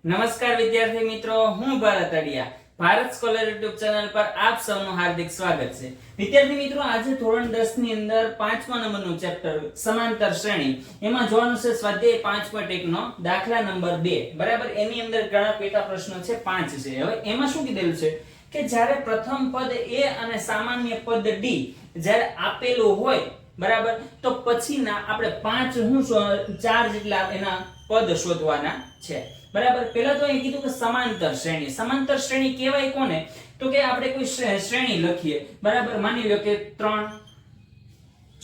નમસ્કાર વિદ્યાર્થી મિત્રો, હું ભરત અડિયા ભારત સ્કોલર યુટ્યુબ ચેનલ પર આપ સૌનું હાર્દિક સ્વાગત છે. વિદ્યાર્થી મિત્રો, આજે ધોરણ 10 ની અંદર 5મા નંબરનું ચેપ્ટર સમાંતર શ્રેણી, એમાં જોવાનું છે સ્વાધ્યાય 5.1 નો દાખલા નંબર 2. બરાબર, એની અંદર ઘણા પેટા પ્રશ્નો છે, 5 છે. હવે એમાં શું કીધેલું છે કે જ્યારે પ્રથમ પદ a અને સામાન્ય પદ d જ્યારે આપેલું હોય, બરાબર, તો પછીના આપણે 4 જેટલા એના પદ શોધવાના છે. બરાબર, પહેલા તો અહીં કીધું કે સમાંતર શ્રેણી. સમાંતર શ્રેણી કહેવાય કોને? તો કે આપણે કોઈ શ્રેણી લખીએ, બરાબર, માની લો કે 3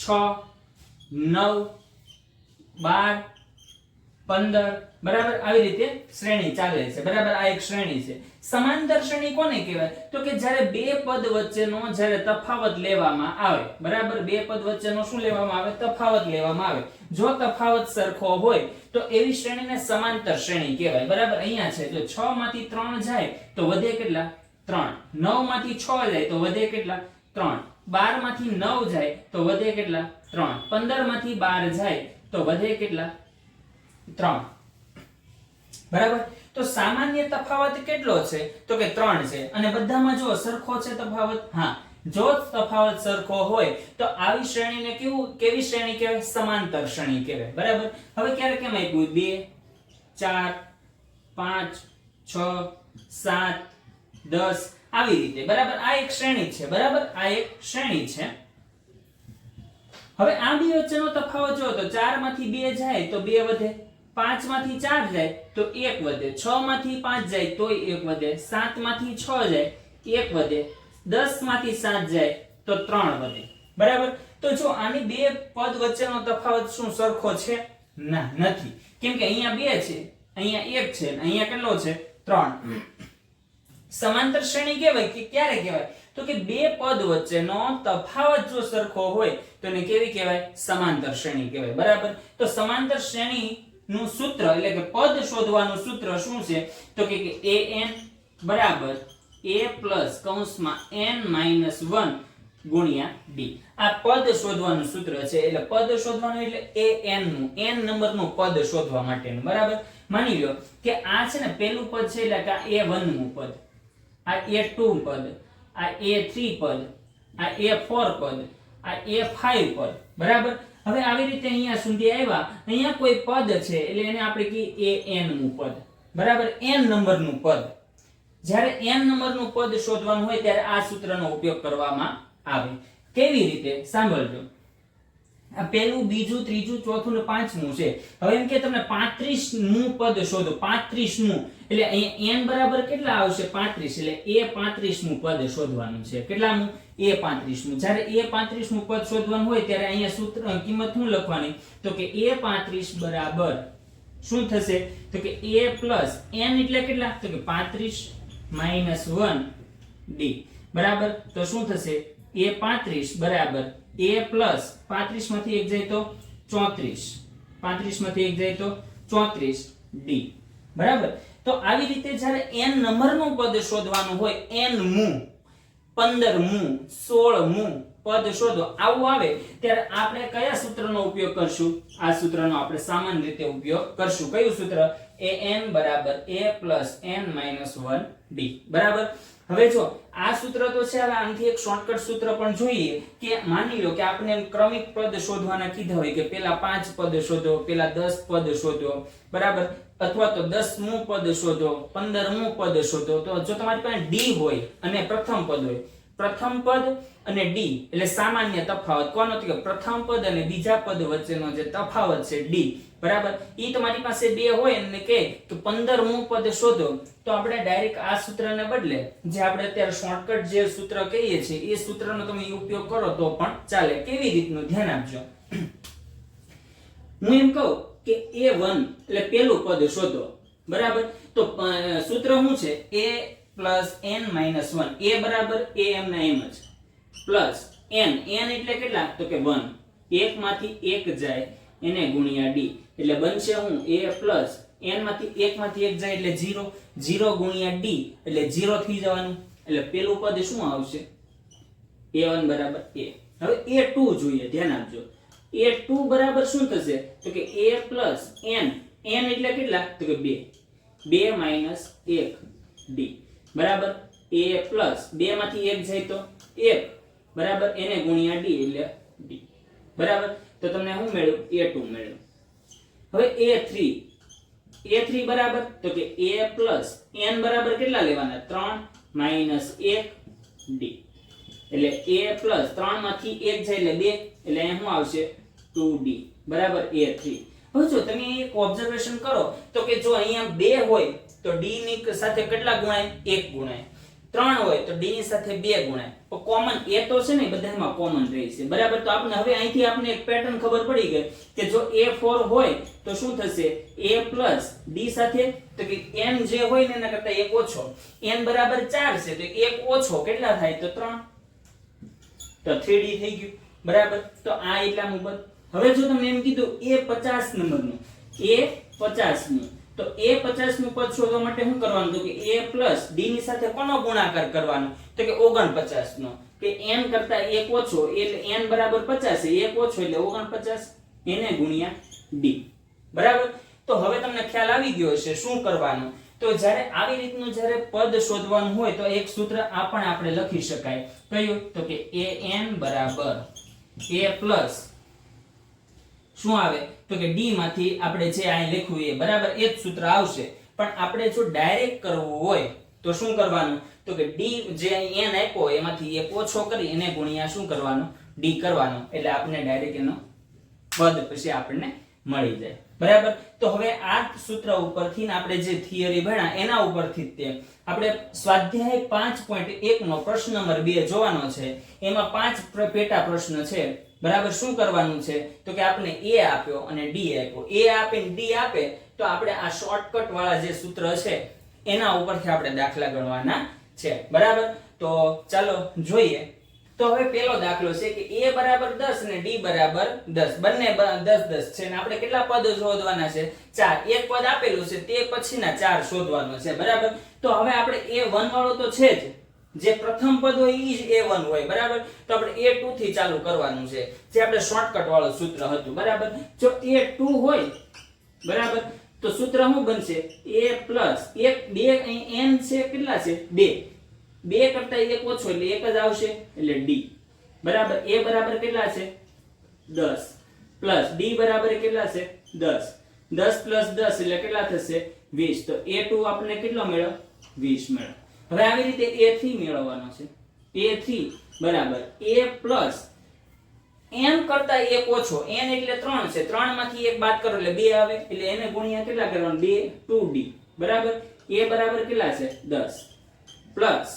6 9 12 15, બરાબર, આવી રીતે શ્રેણી ચાલે છે. બરાબર, આ એક શ્રેણી છે. સમાંતર શ્રેણી કોને કહેવાય? તો કે જ્યારે બે પદ વચ્ચેનો જ્યારે તફાવત લેવામાં આવે, બરાબર, બે પદ વચ્ચેનો શું લેવામાં આવે? તફાવત લેવામાં આવે. જો તફાવત સરખો હોય તો એવી શ્રેણીને સમાંતર શ્રેણી કહેવાય. બરાબર, અહીંયા છે, જો 6 માંથી 3 જાય તો વધે કેટલા? 3. 9 માંથી 6 જાય તો વધે કેટલા? 3. 12 માંથી 9 જાય તો વધે કેટલા? 3. 15 માંથી 12 જાય તો વધે કેટલા? 3. બરાબર, તો સામાન્ય તફાવત કેટલો છે? તો કે 3 છે. અને બધામાં જો સરખો છે તફાવત? હા, જો તફાવત સરખો હોય તો આવી શ્રેણીને કેવી શ્રેણી કહેવાય? સમાંતર શ્રેણી કહેવાય. બરાબર, હવે ક્યારે કેમ આપ્યું? 2 4 5 6 7 10 આવી રીતે. બરાબર, આ એક શ્રેણી છે. બરાબર, આ એક શ્રેણી છે. હવે આ બે વચ્ચેનો તફાવત જો તો 4 માંથી 2 જાય તો 2 વધે, 5 માંથી 4 જાય તો 1 વધે, 6 માંથી 5 જાય તોય 1 વધે, 7 માંથી 6 જાય 1 વધે, 10 માંથી 7 જાય તો 3 વધે. બરાબર, તો જો આની બે પદ વચ્ચેનો તફાવત શું સરખો છે? ના, નથી. કેમ કે અહીંયા 2 છે, અહીંયા 1 છે, અહીંયા કેટલો છે? 3. સમાંતર શ્રેણી કહેવાય કે ક્યારે કહેવાય? તો કે બે પદ વચ્ચેનો તફાવત જો સરખો હોય તો એને કેવી કહેવાય? સમાંતર શ્રેણી કહેવાય. બરાબર, તો સમાંતર શ્રેણી નું સૂત્ર એટલે કે પદ શોધવાનું સૂત્ર શું છે? તો કે an બરાબર a પ્લસ કૌંસમાં n માઈનસ 1 ગુણ્યા d. આ પદ શોધવાનું સૂત્ર છે. એટલે પદ શોધવાનું એટલે an નું, n નંબરનું પદ શોધવા માટેનું. બરાબર, માની લો કે આ છે ને પહેલું પદ છે એટલે કે આ a1 નું પદ, આ a2 પદ, આ a3 પદ, આ a4 પદ, આ a5 પદ. બરાબર, હવે આવી રીતે અહીંયા સુધી આવ્યા, અહીંયા કોઈ પદ છે એટલે એને આપણે કહીએ an નું પદ. બરાબર, n નંબરનું પદ. જ્યારે n નંબરનું પદ શોધવાનું હોય ત્યારે આ સૂત્રનો ઉપયોગ કરવામાં આવે. કેવી રીતે? સાંભળજો. આ પહેલું, બીજું, ત્રીજું, ચોથું ને પાંચમું છે. હવે એમ કે તમને 35 નું પદ શોધો. 35 નું એટલે અહીંયા n બરાબર કેટલા આવશે? 35. એટલે a35 નું પદ શોધવાનું છે. કેટલાનું? a35 નું. જ્યારે a35 નું પદ શોધવાનું હોય ત્યારે અહીંયા સૂત્ર કિંમત શું લખવાની? તો કે a35 બરાબર શું થશે? તો કે a પ્લસ n એટલે કેટલા? તો કે 35 માઈનસ 1 d. બરાબર, તો શું થશે? a35 બરાબર a પ્લસ 35 માંથી 1 જાય તો 34, 35 માંથી 1 જાય તો 34 d. બરાબર, તો આવી રીતે જ્યારે n નંબરનું પદ શોધવાનું હોય, n મું, 15 મું, 16 મું પદ શોધો આવું આવે ત્યારે આપણે કયા સૂત્રનો ઉપયોગ કરશું? આ સૂત્રનો આપણે સામાન્ય રીતે ઉપયોગ કરશું. કયું સૂત્ર? an બરાબર a plus n minus 1 d. બરાબર, હવે જો આ સૂત્ર તો છે. હવે આનાથી એક શોર્ટકટ સૂત્ર પણ જોઈએ કે માની લો કે આપણે ક્રમિક પદ શોધવાના કીધા હોય કે પેલા 5 પદ શોધો, પેલા 10 પદ શોધો, બરાબર, અથવા તો 10 મું પદ શોધો, 15 મું પદ શોધો. તો જો તમારી પાસે d હોય અને પ્રથમ પદ હોય, પ્રથમ પદ અને d એટલે સામાન્ય તફાવત કોનો? તો કે પ્રથમ પદ અને બીજા પદ વચ્ચેનો જે તફાવત છે d. બરાબર, ઈ તમારી પાસે 2 હોય અને કે 15 મું પદ શોધો, તો આપણે ડાયરેક્ટ આ સૂત્રને બદલે જે આપણે અત્યારે શોર્ટકટ જે સૂત્ર કહીએ છીએ એ સૂત્રનો તમે ઉપયોગ કરો તો પણ ચાલે. કેવી રીતનું? ધ્યાન આપજો. હું એમ કહું કે a1 એટલે પહેલું પદ શોધો. બરાબર, તો સૂત્ર શું છે? a plus n minus 1. a બરાબર a m ના m જ પ્લસ n એટલે કેટલા? તો કે 1. 1 માંથી 1 જાય એને ગુણ્યા d. એટલે બનશે હું? a પ્લસ n માંથી 1 માંથી 1 જાય એટલે 0, 0 ગુણ્યા d એટલે 0 થઈ જવાનું. એટલે પેલું પદ શું આવશે? a1 બરાબર a. હવે a2 જોઈએ, ધ્યાન આપજો. a2 બરાબર શું થશે? તો કે a પ્લસ n. n એટલે કેટલા? તો કે 2. 2 માઈનસ 1 ડી બરાબર a પ્લસ 2 માંથી 1 જાય તો 1 બરાબર એને ગુણ્યા ડી એટલે ડી બરાબર તો તમને શું મળ્યું a2 મળ્યું હવે a3 બરાબર તો કે a પ્લસ n બરાબર કેટલા લેવાના 3 માઈનસ 1 ડી એટલે a પ્લસ 3 માંથી 1 જાય એટલે 2 એટલે અહીં શું આવશે 2d બરાબર a3 હવે જો તમે એક ઓબ્ઝર્વેશન કરો તો કે જો અહીંયા 2 હોય તો d ની સાથે કેટલા ગુણાય 1 ગુણાય 3 હોય તો d ની સાથે 2 ગુણાય તો કોમન a તો છે ને બધામાં કોમન રહે છે બરાબર તો આપણે હવે અહીંથી આપણે એક પેટર્ન ખબર પડી ગઈ કે જો a4 હોય તો શું થશે a પ્લસ d સાથે તો કે n જે હોય ને એના કરતા 1 ઓછો n બરાબર 4 છે તો 1 ઓછો કેટલા થાય તો 3 તો 3d થઈ ગયું બરાબર તો આ એટલા મુજબ હવે જો તમને એમ કીધું a50 નંબરનું a50 નું તો a50 નું પદ શોધવા માટે શું કરવાનું તો કે a પ્લસ d ની સાથે કોનો ગુણાકાર કરવાનો તો કે 49 નો કે n કરતા 1 ઓછો એટલે n બરાબર 50 છે 1 ઓછો એટલે 49 એને ગુણ્યા d બરાબર તો હવે તમને ખ્યાલ આવી ગયો હશે શું કરવાનું તો જ્યારે આવી રીતનું જ્યારે પદ શોધવાનું હોય તો એક સૂત્ર આ પણ આપણે લખી શકાય કયું તો કે an બરાબર a પ્લસ શું આવે તો કે d માંથી આપણે જે અહીં લખ્યું એ બરાબર એ જ સૂત્ર આવશે પણ આપણે જો ડાયરેક્ટ કરવું હોય તો શું કરવાનું તો કે d જે અહીં n આપ્યો એમાંથી 1 ઓછો કરી એને ગુણ્યા શું કરવાનું d કરવાનું એટલે આપણે ડાયરેક્ટ એનો પદ પછી આપણને મળી જાય બરાબર તો હવે આ સૂત્ર ઉપરથી આપણે જે થિયરી ભણ્યા એના ઉપરથી તે આપણે સ્વાધ્યાય 5.1 નો પ્રશ્ન નંબર 2 જોવાનો છે એમાં 5 પેટા પ્રશ્ન છે બરાબર શું કરવાનું છે તો કે આપણે a આપ્યો અને d આપ્યો a આપે અને d આપે તો આપણે આ શોર્ટકટ વાળા જે સૂત્ર છે એના ઉપરથી આપણે દાખલા ગણવાના છે બરાબર તો ચાલો જોઈએ તો હવે પહેલો દાખલો છે કે a બરાબર 10 અને d બરાબર 10 બંને 10 10 છે અને આપણે કેટલા પદ શોધવાના છે 4 એક પદ આપેલું છે તે પછીના 4 શોધવાનો છે બરાબર તો હવે આપણે a1 વાળો તો છે જ જે પ્રથમ પદ હોય ઈ જ a1 હોય બરાબર તો આપણે a2 થી ચાલુ કરવાનું છે જે આપણે શોર્ટકટ વાળું સૂત્ર હતું બરાબર જો a2 હોય બરાબર તો સૂત્ર શું બનશે a પ્લસ 1 2 અહીં n છે કેટલા છે 2 કરતા 1 ઓછો એટલે 1 જ આવશે એટલે d બરાબર a બરાબર કેટલા છે 10 પ્લસ d બરાબર કેટલા છે 10 10 પ્લસ 10 એટલે કેટલા થશે 20 તો a2 આપણને કેટલો મળ્યો 20 મળ્યો હવે આવી રીતે a3 મેળવવાનો છે a3 બરાબર a પ્લસ n કરતા 1 ઓછો n એટલે 3 છે 3 માંથી 1 બાદ કરો એટલે 2 આવે એટલે એને ગુણ્યા કેટલા કરવાનું 2 2d બરાબર a બરાબર કેટલા છે 10 પ્લસ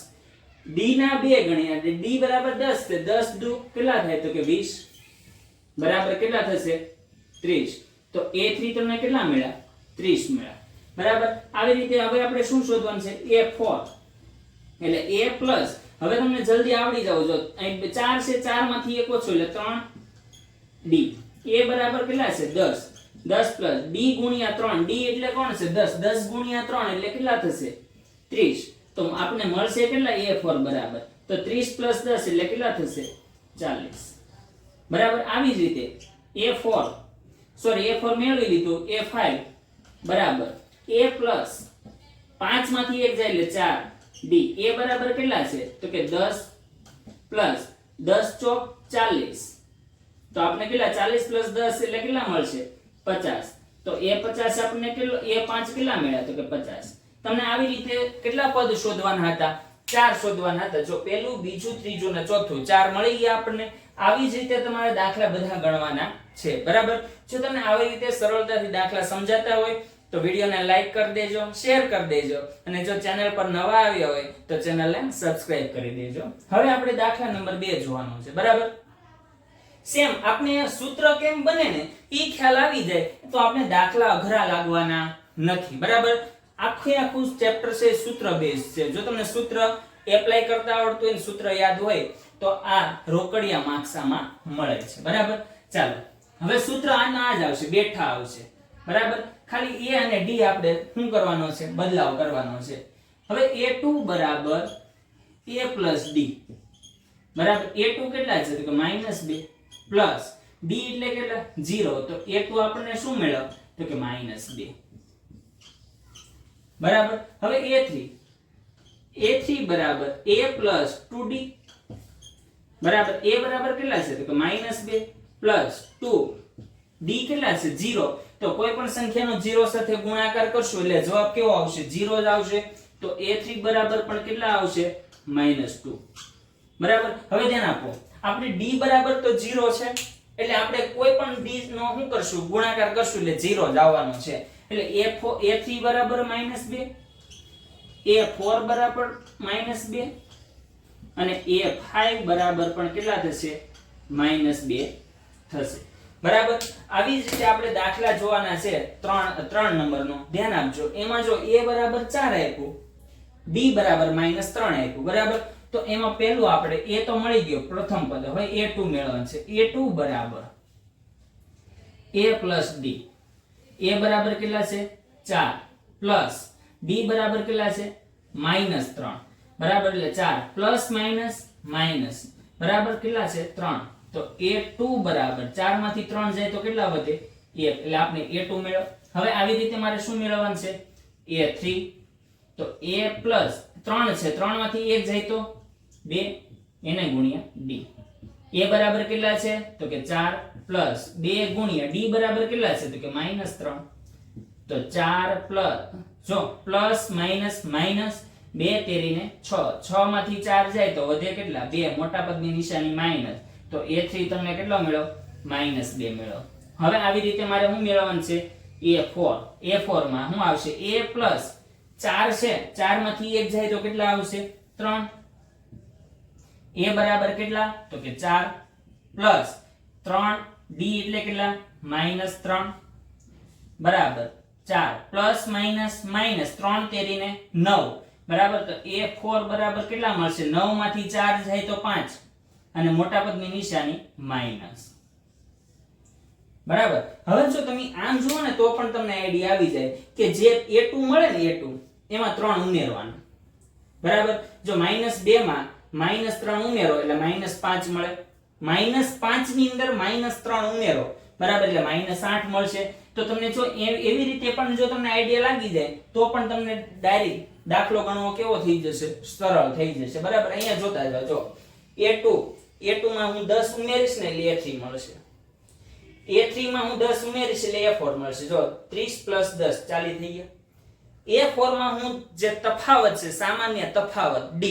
d ના 2 ગણ્યા એટલે d બરાબર 10 છે 10 દુ કેટલા થાય તો કે 20 બરાબર કેટલા થશે 30 તો a3 તમને કેટલા મળ્યા 30 મળ્યા બરાબર આવી રીતે હવે આપણે શું શોધવાનું છે a4 એટલે a પ્લસ હવે તમને જલ્દી આવડી જાવ જો અહીં 4 છે 4 માંથી 1 ઓછો એટલે 3d a બરાબર કેટલા છે 10 10 પ્લસ d ગુણ્યા 3 d એટલે કોણ છે 10 10 ગુણ્યા 3 એટલે કેટલા થશે 30 તો આપણે મળશે કેટલા a4 બરાબર તો 30 પ્લસ 10 એટલે કેટલા થશે 40 બરાબર આવી જ રીતે a4 મેળવી લીધું a5 બરાબર a પ્લસ 5 માંથી 1 જાય એટલે 4 d a બરાબર કેટલા છે તો કે 10 પ્લસ 10 ચોક 40 તો આપણે કેટલા 40 પ્લસ 10 એટલે કેટલા મળશે 50 તો a50 આપણને કેટલો a5 કેટલા મળ્યા તો કે 50 તમને આવી રીતે કેટલા પદ શોધવાના હતા 4 શોધવાના હતા જો પહેલું બીજું ત્રીજું ને ચોથું 4 મળી ગયા આપણને આવી જ રીતે તમારે દાખલા બધા ગણવાના છે બરાબર જો તમને આવી રીતે સરળતાથી દાખલા સમજાતા હોય તો વિડિયોને લાઈક કરી દેજો શેર કરી દેજો અને જો ચેનલ પર નવા આવ્યા હોય તો ચેનલને સબસ્ક્રાઇબ કરી દેજો હવે આપણે દાખલા નંબર 2 જોવાનો છે બરાબર સેમ આપણે સૂત્ર કેમ બને ને ઈ ખ્યાલ આવી જાય તો આપણે દાખલા અઘરા લાગવાના નથી બરાબર આખું ચેપ્ટર છે સૂત્ર બેઝ છે જો તમને સૂત્ર એપ્લાય કરતા આવડતું હોય સૂત્ર યાદ હોય તો આ રોકડિયા માર્ક્સમાં મળે છે બરાબર ચાલો હવે સૂત્ર આના જ આવશે બેઠા આવશે બરાબર ખાલી a અને d આપણે શું કરવાનો છે બદલાવ કરવાનો છે હવે a2 બરાબર a + d બરાબર a2 કેટલા છે તો કે -2 પ્લસ d એટલે કેટલા 0 તો a2 આપણને શું મળ્યો તો કે -2 બરાબર. હવે a3 બરાબર a પ્લસ 2d બરાબર. a બરાબર કેટલા છે તો કે -2 પ્લસ 2 d કેટલા છે 0. તો કોઈ પણ સંખ્યાનો 0 સાથે ગુણાકાર કરશો એટલે જવાબ કેવો આવશે 0 જ આવશે. તો a3 બરાબર પણ કેટલા આવશે -2 બરાબર. હવે ધ્યાન આપો આપણે d બરાબર તો 0 છે એટલે આપણે કોઈ પણ d નો શું કરશું ગુણાકાર કરશું એટલે 0 જ આવવાનો છે. એટલે a3 બરાબર -2, a4 બરાબર -2 અને a5 બરાબર પણ કેટલા થશે -2 થશે બરાબર. આવી જ રીતે આપણે દાખલા જોવાના છે 3 નંબરનો. ધ્યાન આપજો એમાં જો a બરાબર 4 આપ્યું, d બરાબર -3 આપ્યું બરાબર. તો એમાં પહેલું આપણે a તો મળી ગયો પ્રથમ પદ. હવે a2 મેળવવાનું છે. a2 બરાબર a પ્લસ d. a બરાબર કેટલા છે 4 પ્લસ d બરાબર કેટલા છે -3 બરાબર. એટલે 4 પ્લસ માઇનસ બરાબર કેટલા છે 3. તો a2 બરાબર 4 માંથી 3 જાય તો કેટલા વધે 1 એટલે આપણે a2 મેળવ. હવે આવી રીતે મારે શું મેળવવાનું છે a3. તો a પ્લસ 3 છે 3 માંથી 1 જાય તો 2 એને ગુણ્યા d. a બરાબર કેટલા છે તો કે 4 પ્લસ 2 ગુણ્યા d બરાબર કેટલા છે તો કે -3. તો 4 પ્લસ જો પ્લસ માઇનસ 2 તેરીને 6 6 માંથી 4 જાય તો વધે કેટલા 2. મોટા પદની નિશાની માઈનસ. તો a3 તમને કેટલો મેળવ -2 મેળવ. હવે આવી રીતે મારે શું મેળવવાનું છે a4 માં શું આવશે a પ્લસ 4 છે 4 માંથી 1 જાય તો કેટલા આવશે 3. a બરાબર કેટલા તો કે 4 પ્લસ 3 d એટલે કેટલા -3 બરાબર. 4 પ્લસ માઇનસ 3 તેરીને 9 બરાબર. તો a4 બરાબર કેટલા મળશે 9 માંથી 4 જાય તો 5 અને મોટા પદની નિશાની માઈનસ બરાબર. હવે જો તમે આમ જુઓ ને તો પણ તમને આઈડિયા આવી જાય કે જે a2 મળે ને a2 એમાં 3 ઉમેરવાનું બરાબર. જો -2 માં -3 ઉમેરો એટલે -5 મળે. -5 ની અંદર -3 ઉમેરો બરાબર એટલે -8 મળશે. તો તમને જો એવી રીતે પણ જો તમને આઈડિયા લાગી જાય તો પણ તમને ડાયરેક્ટ દાખલો ગણવો કેવો થઈ જશે સરળ થઈ જશે બરાબર. અહીંયા જોતા જાઓ જો a2 માં હું 10 ઉમેરીશ ને એટલે a3 મળશે. a3 માં હું 10 ઉમેરીશ એટલે a4 મળશે. જો 30 + 10 40 થઈ ગયા. a4 માં હું જે તફાવત છે સામાન્ય તફાવત d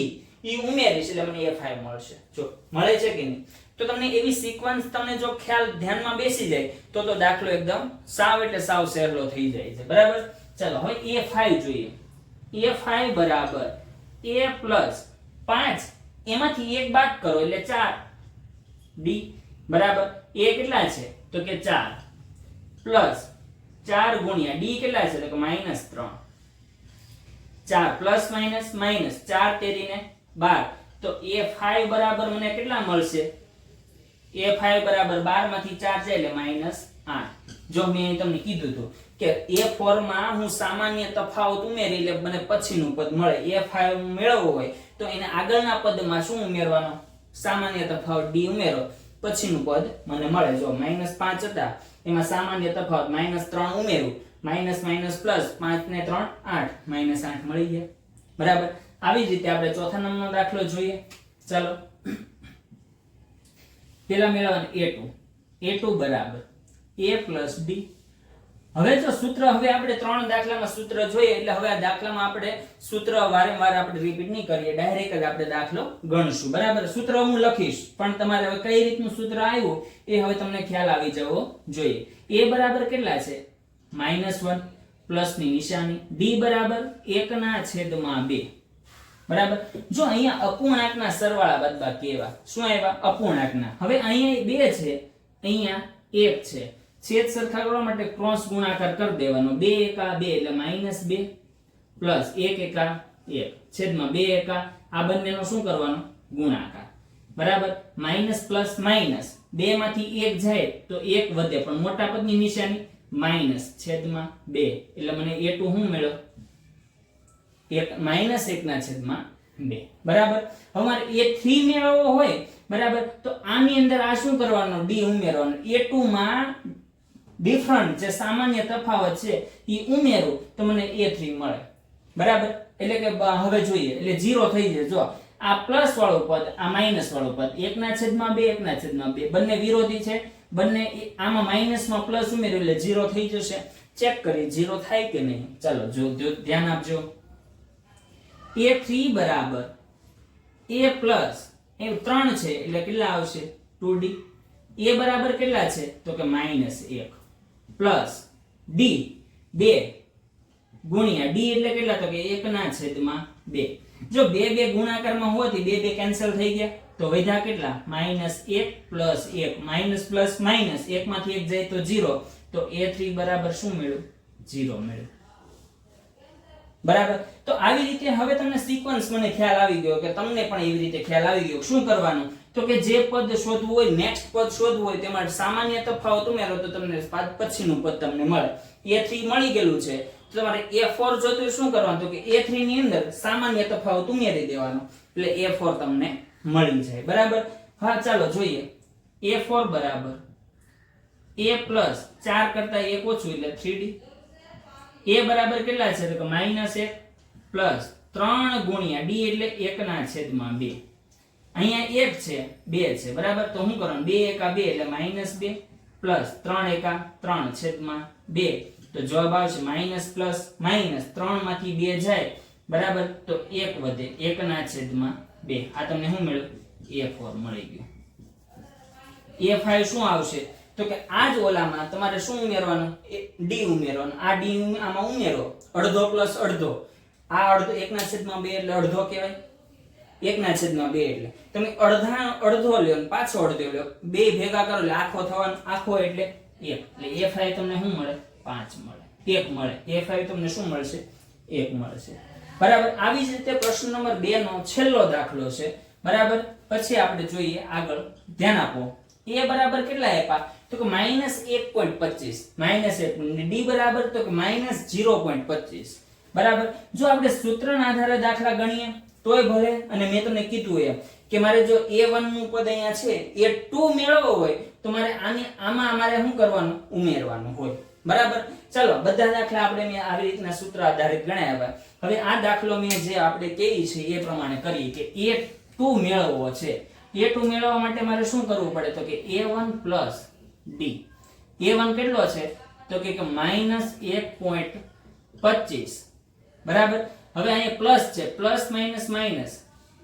ઈ ઉમેરીશ એટલે મને a5 મળશે. જો મળે છે કે નહીં. તો તમને એવી સિક્વન્સ તમને જો ખ્યાલ ધ્યાનમાં બેસી જાય તો દાખલો એકદમ સાવ એટલે સાવ સહેલો થઈ જાય છે બરાબર. ચાલો હવે a5 જોઈએ. a5 બરાબર a પ્લસ 5 એમાંથી 1 બાદ કરો એટલે 4 d બરાબર. a કેટલા છે તો કે 4 પ્લસ 4 ગુણ્યા d કેટલા છે તો કે -3. 4 પ્લસ માઇનસ 4 તેરીને 12. તો a5 બરાબર મને કેટલા મળશે a5 બરાબર 12 માંથી 4 જાય એટલે -8. જો મેં તમને કીધું હતું કે a4 માં હું સામાન્ય તફાવત ઉમેરી એટલે મને પછીનું પદ મળે. a5 મેળવવો હોય તો એને આગળના પદમાં શું ઉમેરવાનો સામાન્ય તફાવત d ઉમેરો પછીનું પદ મને મળે. જો -5 હતા એમાં સામાન્ય તફાવત -3 ઉમેરું માઇનસ પ્લસ 5 ને 3 8 -8 મળી ગયા બરાબર. આવી જ રીતે આપણે ચોથા નંબરનો દાખલો જોઈએ. ચાલો પેલા મેળવવાનું a2 બરાબર a પ્લસ d. હવે જો સૂત્ર હવે આપણે 3 દાખલામાં સૂત્ર જોઈએ એટલે હવે આ દાખલામાં આપણે સૂત્ર વારંવાર આપણે રિપીટ નહીં કરીએ ડાયરેક્ટ જ આપણે દાખલો ગણશું બરાબર. સૂત્ર હું લખીશ પણ તમારે હવે કઈ રીતનું સૂત્ર આવ્યું એ હવે તમને ખ્યાલ આવી જવો જોઈએ. a બરાબર કેટલા છે -1 પ્લસ ની નિશાની d બરાબર 1/2 બરાબર. જો અહીંયા અપૂર્ણાંકના સરવાળા બાદબાકી એવા શું આવ્યા અપૂર્ણાંકના. હવે અહીંયા 2 છે અહીંયા 1 છે. છેદ સરખા કરવા માટે ક્રોસ ગુણાકાર કરી દેવાનો. 2 એકા 2 એટલે -2 પ્લસ 1 એકા 1 છેદમાં 2 એકા આ બંનેનો શું કરવાનો ગુણાકાર બરાબર. માઈનસ પ્લસ માઈનસ 2 માંથી 1 જાય તો 1 વધે પણ મોટા પદની નિશાની માઈનસ છેદમાં 2 એટલે મને a2 શું મળ્યો -1/2 બરાબર. હવે મારે a3 મેળવવો હોય બરાબર તો આની અંદર આ શું કરવાનો d ઉમેરવાનો. a2 માં ડિફરન્ટ જે સામાન્ય તફાવત છે ઈ ઉમેરું તો મને a3 મળે બરાબર, એટલે કે હવે જોઈએ એટલે 0 થઈ જાય. જો આ પ્લસ વાળું પદ, આ માઈનસ વાળું પદ, 1/2 1/2 બંને વિરોધી છે, બંને આમાં માઈનસમાં પ્લસ ઉમેર્યું એટલે 0 થઈ જશે. ચેક કરી 0 થાય કે નહીં. ચાલો જો ધ્યાન આપજો. a3 બરાબર a પ્લસ એ 3 છે એટલે કેટલા આવશે 2d. a બરાબર કેટલા છે તો કે -1 પ્લસ d 2 ગુણ્યા d એટલે કેટલા તો કે 1/2. જો 2 ગુણાકારમાં હોવાથી 2 કેન્સલ થઈ ગયા તો વધ્યા કેટલા -1 પ્લસ 1 માઈનસ પ્લસ માઈનસ 1 માંથી 1 જાય તો 0. તો a3 બરાબર શું મળ્યું 0 મળ્યું. બરાબર, તો આવી રીતે હવે તમને સિક્વન્સ મને ખ્યાલ આવી ગયો કે તમને પણ એવી રીતે ખ્યાલ આવી ગયો. શું કરવાનું તો કે જે પદ શોધવું હોય, નેક્સ્ટ પદ શોધવું હોય તેમાં સામાન્ય તફાવત ઉમેરો તો તમને પછીનું પદ તમને મળે. a3 મળી ગયેલું છે તો તમારે a4 જોતું શું કરવાનું તો કે a3 ની અંદર સામાન્ય તફાવત ઉમેરી દેવાનો એટલે a4 તમને મળી જાય. બરાબર, હા ચાલો જોઈએ. a4 બરાબર a પ્લસ 4 કરતા 1 ઓછું એટલે 3d. a બરાબર કેટલા છે તો કે -1 પ્લસ 3 ગુણ્યા d એટલે 1/2. અહીંયા 1 છે 2 છે. બરાબર, તો શું કરવાનું 2 એકા 2 એટલે -2 પ્લસ 3 એકા 3/2. તો જવાબ આવશે માઈનસ પ્લસ માઈનસ 3 માંથી 2 જાય. બરાબર, તો 1 વધે 1/2. આ તમને શું મળ્યું a4 મળી ગયું. a5 શું આવશે તો કે આ જ ઓલામાં તમારે શું ઉમેરવાનું d ઉમેરવાનું. આ d આમાં ઉમેરો અડધો પ્લસ અડધો. આ અડધો 1/2 એટલે અડધો કહેવાય. 1/2 એટલે તમે અડધો લ્યો ને પાછો અડધો લ્યો, બે ભેગા કરો એટલે આખો થવાનો. આખો એટલે 1 એટલે a5 તમને શું મળે 5 મળે 1 મળે. a5 તમને શું મળશે 1 મળશે. બરાબર, આવી જ રીતે પ્રશ્ન નંબર 2 નો છેલ્લો દાખલો છે. બરાબર, પછી આપણે જોઈએ આગળ. ધ્યાન આપો. a બરાબર કેટલા આપ્યા તો કે -1.25 -1 d બરાબર તો કે -0.25. બરાબર, જો આપણે સૂત્રના આધારે દાખલા ગણીએ તોય ભલે, અને મેં તમને કીધું એમ કે મારે જો a1 નું પદ અહીંયા છે a2 મેળવવો હોય તો મારે આમાં મારે શું કરવાનું ઉમેરવાનું હોય. બરાબર, ચાલો બધા દાખલા આપણે મેં આવી રીતના સૂત્ર આધારિત ગણાવ્યા. હવે આ દાખલો મેં જે આપણે કહીએ છીએ એ પ્રમાણે કરીએ કે a2 મેળવવો છે. a2 મેળવવા માટે મારે શું કરવું પડે તો કે a1 પ્લસ d. a1 કેટલો છે તો કે -1.25. બરાબર, હવે અહીંયા પ્લસ છે, પ્લસ માઈનસ માઈનસ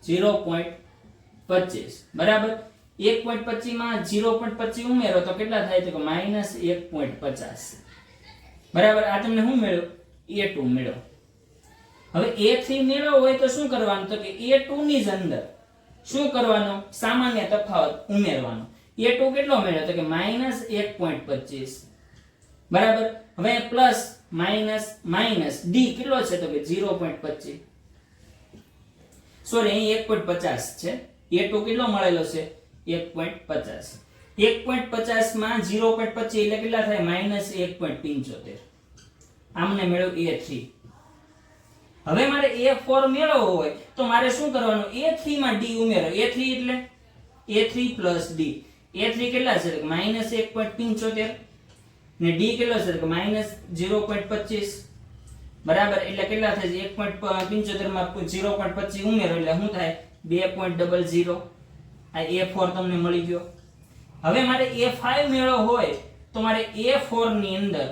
0.25. બરાબર, 1.25 માં 0.25 ઉમેરો તો કેટલા થાય તો કે -1.50. બરાબર, આ તમને શું મળ્યું a2 મળ્યો. હવે a3 મેળવવો હોય તો શું કરવાનું તો કે a2 ની જ અંદર શું કરવાનું સામાન્ય તફાવત ઉમેરવાનો. a2 કેટલો મળ્યો તો કે -1.25. બરાબર, હવે પ્લસ માઈનસ માઈનસ d કેટલો છે તો કે 0.25. સોરી અહીં 1.50 છે. a2 કેટલો મળેલો છે 1.50. 1.50 માં 0.25 એટલે કેટલા થાય -1.75. આમને મેળવ a3. હવે મારે a4 મેળવવો હોય તો મારે શું કરવાનું a3 માં d ઉમેરો. a3 એટલે a3 plus d. a3 કેટલા છે -1.75 ને d કેટલો છે કે -0.25. બરાબર, એટલે કેટલા થાય 1.75 માં 0.25 ઉમેરો એટલે શું થાય 2.00. આ a4 તમને મળી ગયો. હવે મારે a5 મેળવવો હોય તો મારે a4 ની અંદર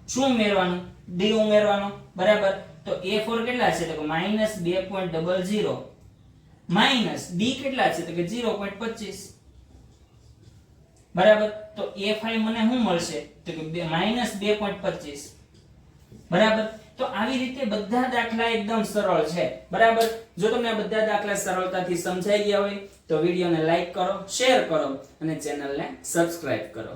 શું ઉમેરવાનું d ઉમેરવાનો. બરાબર, તો a4 કેટલા છે તો કે -2.00 માઈનસ d કેટલા છે તો કે 0.25. બરાબર, તો a5 મને શું મળશે તો કે -2.25. બરાબર, તો આવી રીતે બધા દાખલા એકદમ સરળ છે. બરાબર, જો તમને આ બધા દાખલા સરળતાથી સમજાઈ ગયા હોય તો વિડીયોને લાઈક કરો, શેર કરો અને ચેનલને સબસ્ક્રાઇબ કરો.